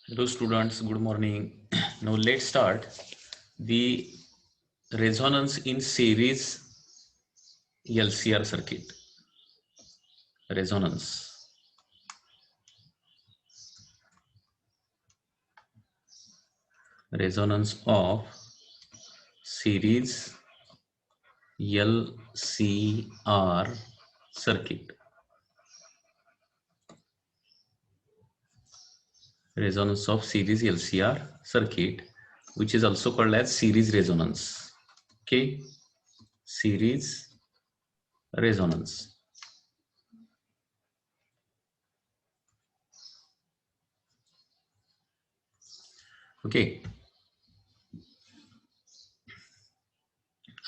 Hello students, good morning. Now let's start the resonance in series LCR circuit. Resonance. Resonance of series LCR circuit. Resonance of series LCR circuit, which is also called as series resonance. Okay, series resonance. Okay.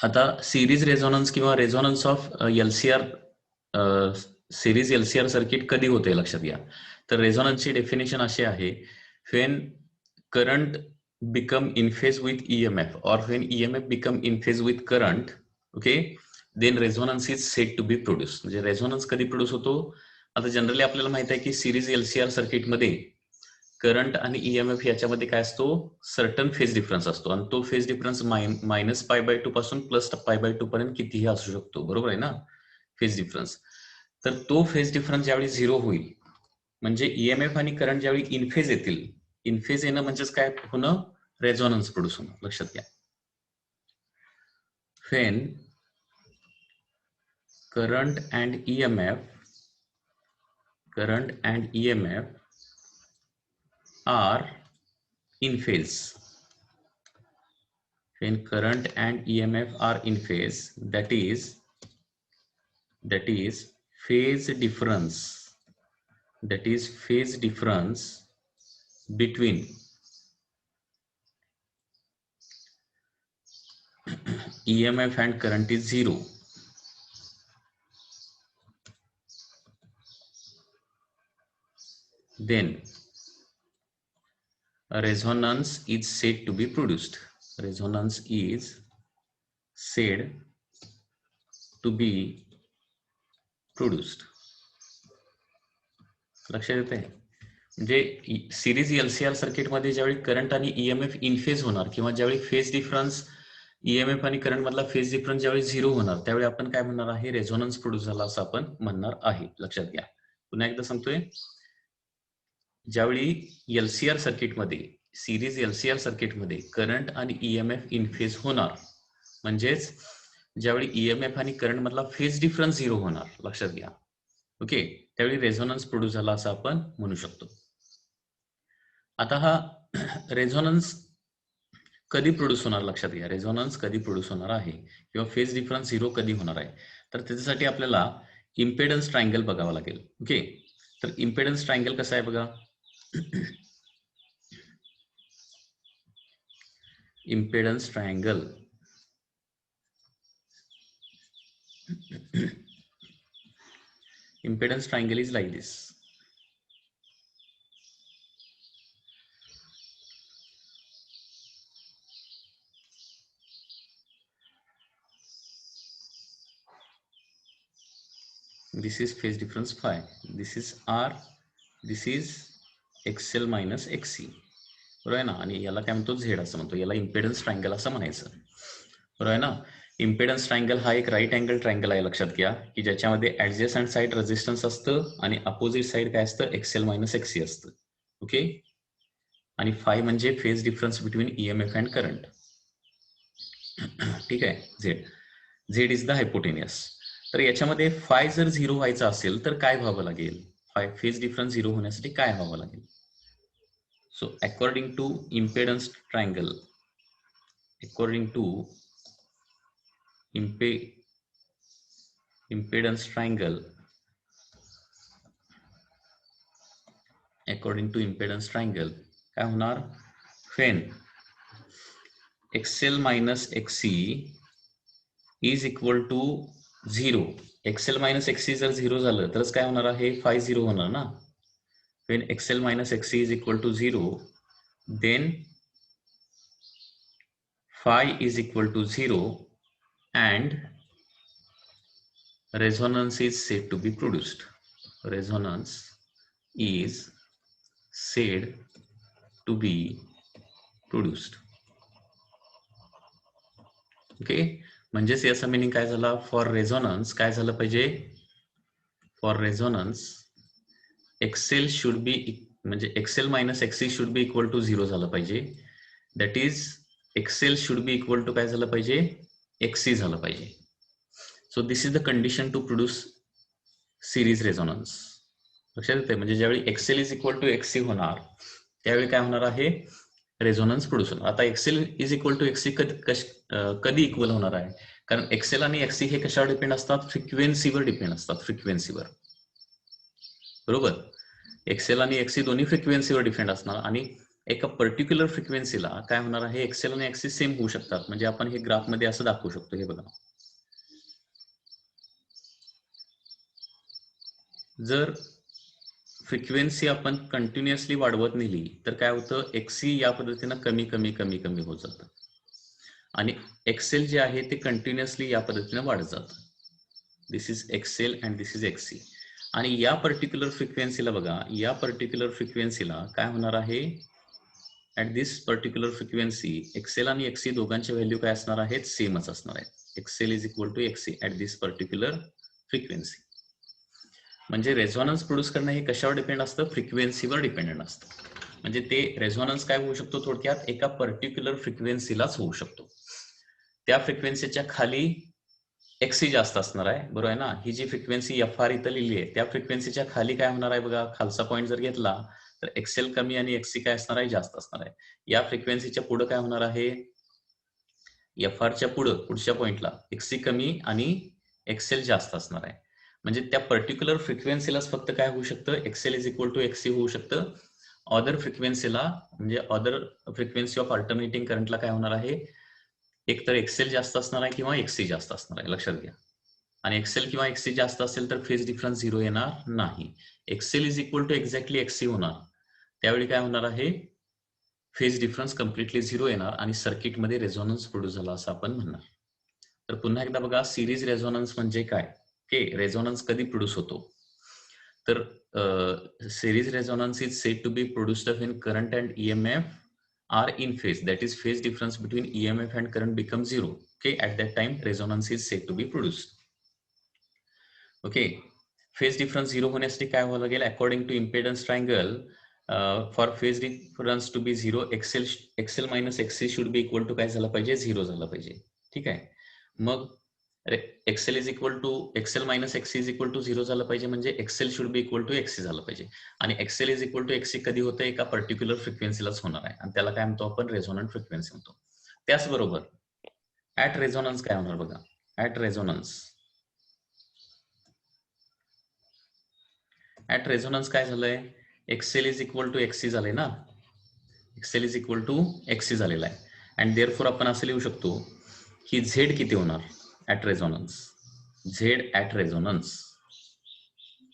आता series resonance किंवा resonance of LCR series LCR circuit कधी होते लक्षात घ्या. तर रेझोनन्सची definition अशी आहे, when current become in phase with EMF or when EMF become in phase with current, okay, then resonance is said to be produced. म्हणजे resonance कधी produce होतो. आता जनरली आपल्याला माहित आहे की सिरीज LCR सर्किटमध्ये करंट आणि EMF याच्यामध्ये काय असतो, सर्टन फेज डिफरन्स असतो आणि तो फेज डिफरन्स -π/2 पासून +π/2 पर्यंत कितीही असू शकतो. बरोबर आहे ना, फेज डिफरन्स. तर तो फेज डिफरन्स ज्यावेळी 0 होईल, म्हणजे EMF आणि करंट ज्यावेळी इनफेज येतील, इनफेज येणं म्हणजेच काय होणं, रेझोनन्स प्रोड्यूस होणं. लक्षात घ्या. When current and EMF are in phase. When current and EMF are in phase, that is phase difference. That is phase difference between EMF and current is 0. Then a resonance is said to be produced. Resonance is said to be produced. लक्षात येते. म्हणजे series LCR सर्किटमध्ये ज्यावेळी current आणि EMF इनफेज होणार किंवा ज्यावेळी phase difference EMF आणि करंट मधला फेज डिफरन्स ज्यावेळी 0 होणार, त्यावेळी आपण काय म्हणणार आहे, रेझोनन्स प्रोड्यूस झाला असं आपण म्हणणार आहे. लक्षात घ्या. पुन्हा एकदा सांगतोय, ज्यावेळी LCR सर्किटमध्ये, सिरीज LCR सर्किटमध्ये करंट आणि EMF इनफेज होणार, म्हणजेच ज्यावेळी EMF आणि करंट मधला फेज डिफरन्स 0 होणार. लक्षात घ्या. ओके, त्यावेळी रेझोनन्स प्रोड्यूस झाला असं आपण म्हणू शकतो. आता हा रेझोनन्स कधी प्रोड्यूस होणार लक्षात घ्या. रेझोनन्स कधी प्रोड्यूस होणार आहे किंवा फेज डिफरन्स 0 कधी होणार आहे, तर त्याच्यासाठी आपल्याला इम्पेडन्स ट्रायंगल बघावं लागेल. ओके, तर इम्पेडन्स ट्रायंगल कसं आहे बघा. Impedance triangle impedance triangle is like this. This is phase difference phi, this is R, this is XL minus XC. बरोबर आहे ना. आणि याला काय म्हणतो, झेड असं म्हणतो. याला इम्पेडन्स ट्रायंगल असं म्हणायचं. बरोबर आहे ना. इम्पेडन्स ट्रायंगल हा एक राईट अँगल ट्रायंगल आहे. लक्षात घ्या की ज्याच्यामध्ये ऍडजस्टंट साईड रेझिस्टन्स असतं आणि अपोजिट साईड काय असतं, XL मायनस XC असतं. ओके, आणि फाय म्हणजे phase difference between EMF and current. ठीक आहे. Z is the hypotenuse. तर याच्यामध्ये फाय जर 0 व्हायचा असेल तर काय व्हावं लागेल, फाय फेज डिफरन्स 0 होण्यासाठी काय व्हावं लागेल. So according to impedance triangle, according to impedance triangle, according to impedance triangle काय होणार, when XL minus XC is equal to 0. XL minus XC जर 0 झालं तरच काय होणार आहे, फाय 0 होणार ना. When XL minus XC is equal to 0, then phi is equal to 0 and resonance is said to be produced. Resonance is said to be produced. Okay, म्हणजेच याचा मिनिंग काय झाला, फॉर रेझोनन्स काय झालं पाहिजे, for resonance X L should be म्हणजे X L minus X C should be equal to 0 झालं पाहिजे. That is X L should be equal to काय झालं पाहिजे, एक्सी झालं पाहिजे. So this is the condition to produce series resonance. लक्षात येते, म्हणजे ज्यावेळी एक्सेल इज इक्वल टू एक्सी होणार त्यावेळी काय होणार आहे, रेझोनन्स प्रोड्यूस होणार. आता एक्सेल इज इक्वल टू एक्सी कधी इक्वल होणार आहे, कारण एक्सेल आणि एक्सी हे कशावर डिपेंड असतात, फ्रिक्वेन्सीवर डिपेंड असतात, फ्रिक्वेन्सीवर. बरोबर, एक्सेल आणि एक्सी दोन्ही फ्रिक्वेन्सीवर डिपेंड असणार आणि एका पर्टिक्युलर फ्रिक्वेन्सीला काय होणार आहे, एक्सेल आणि एक्सी सेम होऊ शकतात. म्हणजे आपण हे ग्राफ मध्ये असं दाखवू शकतो, हे बघा, जर फ्रिक्वेन्सी आपण कंटिन्युअसली वाढवत नेली तर काय होतं, एक्सी या पद्धतीनं कमी कमी कमी कमी होत जातं आणि एक्सेल जे आहे ते कंटिन्युअसली या पद्धतीनं वाढत जातं. This is XL and this is XC. आणि या पर्टिक्युलर फ्रिक्वेन्सीला बघा, या पर्टिक्युलर फ्रिक्वेन्सीला काय होणार आहे, at this particular frequency X L आणि एक्सी दोघांच्या व्हॅल्यू काय असणार आहेत, सेमच असणार आहेत. एक्सेल इज इक्वल टू एक्सी ऍट दिस पर्टिक्युलर फ्रिक्वेन्सी. म्हणजे रेझोनन्स प्रोड्यूस करणं हे कशावर डिपेंड असतं, फ्रिक्वेन्सीवर डिपेंडेंट असतं. म्हणजे ते रेझोनन्स काय होऊ शकतो, थोडक्यात एका पर्टिक्युलर फ्रिक्वेन्सीलाच होऊ शकतो. त्या फ्रिक्वेन्सीच्या खाली एक्सी जास्त असणार आहे, बरोबर आहे ना. ही जी फ्रिक्वेन्सी एफ आर इथं लिहिली आहे त्या फ्रिक्वेन्सीच्या खाली काय होणार आहे बघा, खालचा पॉईंट जर घेतला तर एक्सेल कमी आणि एक्सी काय असणार आहे, जास्त असणार आहे. या फ्रिक्वेन्सीच्या पुढे काय होणार आहे, एफ आरच्या पुढच्या पॉइंटला एक्सी कमी आणि एक्सेल जास्त असणार आहे. म्हणजे त्या पर्टिक्युलर फ्रिक्वेन्सीलाच फक्त काय होऊ शकतं, एक्सेल इज इक्वल टू एक्सी होऊ शकतं. अदर फ्रिक्वेन्सीला म्हणजे अदर फ्रिक्वेन्सी ऑफ अल्टरनेटिंग करंटला काय होणार आहे, एक तर एक्सेल जास्त असणार आहे किंवा एक्सी जास्त असणार आहे, लक्षात घ्या. आणि एक्सेल किंवा एक्सी जास्त असेल तर फेज डिफरन्स 0 येणार नाही. X L is equal to exactly X C होणार, त्यावेळी काय होणार आहे, फेज डिफरन्स कम्प्लिटली 0 येणार आणि सर्किटमध्ये रेझोनन्स प्रोड्यूस झाला असं आपण म्हणणार. तर पुन्हा एकदा बघा, सिरीज रेझोनन्स म्हणजे काय, की रेझोनन्स कधी प्रोड्यूस होतो, तर series resonance is said to be produced when current and EMF are in phase, that is phase difference between EMF and current becomes 0. Okay, at that time resonance is said to be produced. Okay, phase difference 0 होण्यासाठी काय व्हावं लागेल, according to impedance triangle, for phase difference to be 0, XL minus XC should be equal to काय झालं पाहिजे, 0 झालं पाहिजे. ठीक आहे, मग X L is equal to X L minus एक्सी इज इक्वल टू 0 झालं पाहिजे, म्हणजे X L should be equal to एक्सी झालं पाहिजे. आणि एक्सेल इज इक्वल टू एक्सी कधी होतं, एका पर्टिक्युलर फ्रिक्वेन्सीलाच होणार आहे आणि त्याला काय म्हणतो आपण, रेझोनंट फ्रिक्वेन्सी म्हणतो. त्याचबरोबर ऍट रेझोनन्स काय होणार बघा, ऍट रेझोनन्स काय झालंय, एक्सेल इज इक्वल टू एक्सी झालंय ना, एक्सेल इज इक्वल टू एक्सी झालेला आहे. अँड देअरफॉर आपण असं लिहू शकतो की झेड किती होणार at resonance, Z at resonance,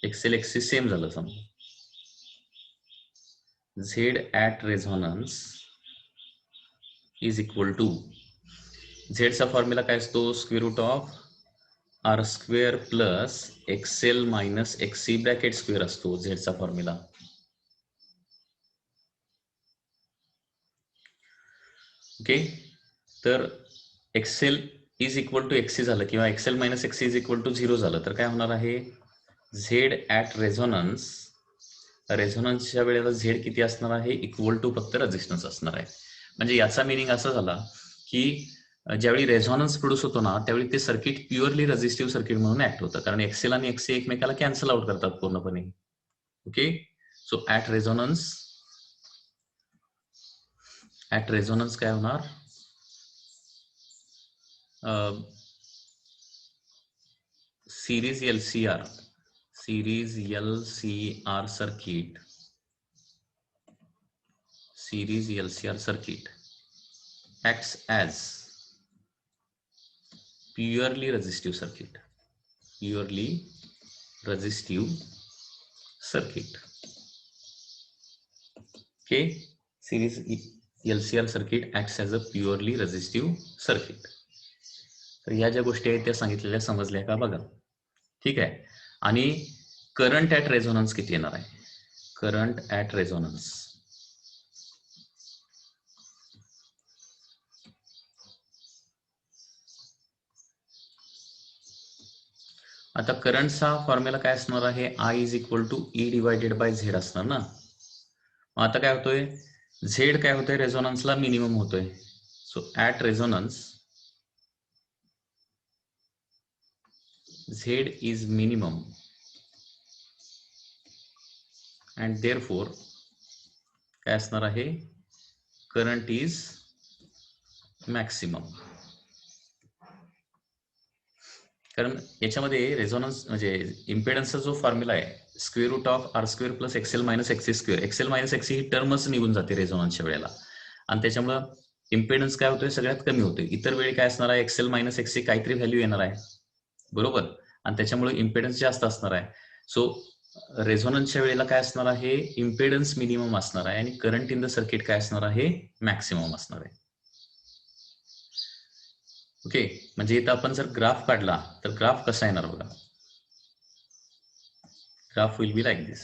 XL XC same झालं समजा, Z at resonance is equal to, झेडचा फॉर्म्युला काय असतो, square root of R square plus Excel minus XC bracket square असतो झेडचा फॉर्म्युला. ओके, तर एक्सेल इज इक्वल टू एक्सी झालं किंवा एक्सेल मायनस एक्सी इज इक्वल टू 0 झालं तर काय होणार आहे, झेड ऍट रेझोनन्स, रेझोनन्सच्या वेळेला झेड किती असणार आहे, इक्वल टू फक्त रेझिस्टन्स असणार आहे. म्हणजे याचा मिनिंग असा झाला की ज्यावेळी रेझोनन्स प्रोड्यूस होतो ना त्यावेळी ते सर्किट प्युअरली रेझिस्टिव्ह सर्किट म्हणून ऍक्ट होतं, कारण एक्सेल आणि एक्सी एकमेकाला कॅन्सल आउट करतात पूर्णपणे. ओके, सो ऍट रेझोनन्स काय होणार, series LCR circuit, series LCR circuit acts as purely resistive circuit, Okay, series LCR circuit acts as a purely resistive circuit. तर ह्या ज्या गोष्टी आहेत त्या सांगितलेल्या समजल्या का बघा. ठीक आहे, आणि करंट ऍट रेझोनन्स किती येणार आहे, करंट ऍट रेझोनन्स आता करंटचा फॉर्म्युला काय असणार आहे, I is equal to E divided by Z असणार ना. मग आता काय होतोय, झेड काय होतोय, रेझोनन्सला मिनिमम होतोय. So at resonance Z is minimum and therefore काय असणार आहे, करंट इज मॅक्सिमम. कारण याच्यामध्ये रेझोनन्स म्हणजे इम्पेडन्सचा जो फॉर्म्युला आहे, square root of R square plus Excel minus X C square, X L minus X C ही टर्मच निघून जाते रेझोनन्सच्या वेळेला, आणि त्याच्यामुळं इम्पेडन्स काय होतोय, सगळ्यात कमी होतोय. इतर वेळी काय असणार आहे, एक्सेल मायनस एक्सी काहीतरी व्हॅल्यू येणार आहे, बरोबर, आणि त्याच्यामुळे इम्पेडन्स जास्त असणार आहे. सो रेझोनन्सच्या वेळेला काय असणार आहे, इम्पेडन्स मिनिमम असणार आहे आणि करंट इन द सर्किट काय असणार आहे, मॅक्सिमम असणार आहे. ओके, म्हणजे इथं आपण जर ग्राफ काढला तर ग्राफ कसा येणार बघा, graph will be like this.